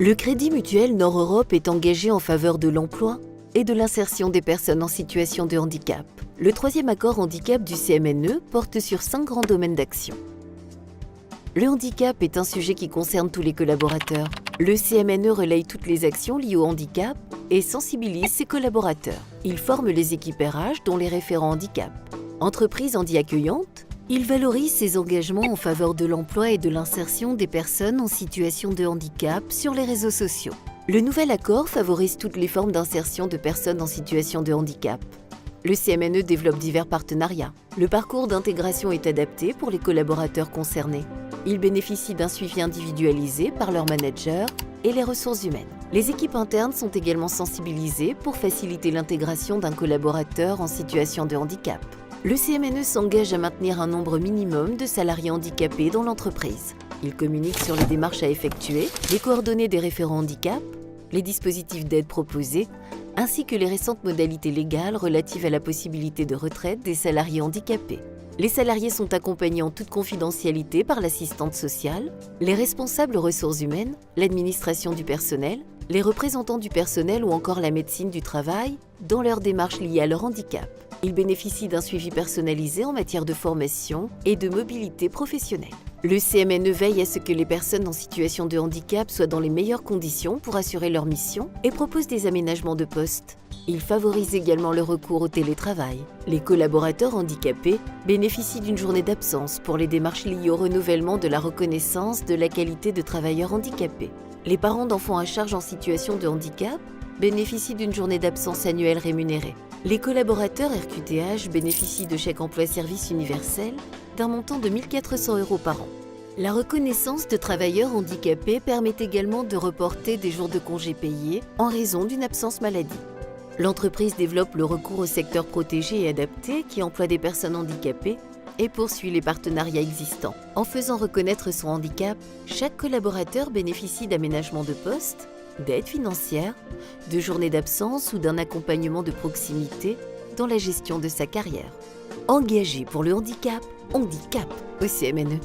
Le Crédit Mutuel Nord-Europe est engagé en faveur de l'emploi et de l'insertion des personnes en situation de handicap. Le troisième accord handicap du CMNE porte sur 5 grands domaines d'action. Le handicap est un sujet qui concerne tous les collaborateurs. Le CMNE relaye toutes les actions liées au handicap et sensibilise ses collaborateurs. Il forme les équipes RH, dont les référents handicap. Entreprise handi-accueillante, il valorise ses engagements en faveur de l'emploi et de l'insertion des personnes en situation de handicap sur les réseaux sociaux. Le nouvel accord favorise toutes les formes d'insertion de personnes en situation de handicap. Le CMNE développe divers partenariats. Le parcours d'intégration est adapté pour les collaborateurs concernés. Ils bénéficient d'un suivi individualisé par leurs managers et les ressources humaines. Les équipes internes sont également sensibilisées pour faciliter l'intégration d'un collaborateur en situation de handicap. Le CMNE s'engage à maintenir un nombre minimum de salariés handicapés dans l'entreprise. Il communique sur les démarches à effectuer, les coordonnées des référents handicap, les dispositifs d'aide proposés, ainsi que les récentes modalités légales relatives à la possibilité de retraite des salariés handicapés. Les salariés sont accompagnés en toute confidentialité par l'assistante sociale, les responsables ressources humaines, l'administration du personnel, les représentants du personnel ou encore la médecine du travail dans leurs démarches liées à leur handicap. Ils bénéficient d'un suivi personnalisé en matière de formation et de mobilité professionnelle. Le CMNE veille à ce que les personnes en situation de handicap soient dans les meilleures conditions pour assurer leur mission et propose des aménagements de poste. Il favorise également le recours au télétravail. Les collaborateurs handicapés bénéficient d'une journée d'absence pour les démarches liées au renouvellement de la reconnaissance de la qualité de travailleur handicapé. Les parents d'enfants à charge en situation de handicap bénéficient d'une journée d'absence annuelle rémunérée. Les collaborateurs RQTH bénéficient de chèques emploi-service universel d'un montant de 1 400 € par an. La reconnaissance de travailleurs handicapés permet également de reporter des jours de congés payés en raison d'une absence maladie. L'entreprise développe le recours au secteur protégé et adapté qui emploie des personnes handicapées et poursuit les partenariats existants. En faisant reconnaître son handicap, chaque collaborateur bénéficie d'aménagements de poste, d'aide financière, de journées d'absence ou d'un accompagnement de proximité dans la gestion de sa carrière. Engagé pour le handicap, on dit cap au CMNE.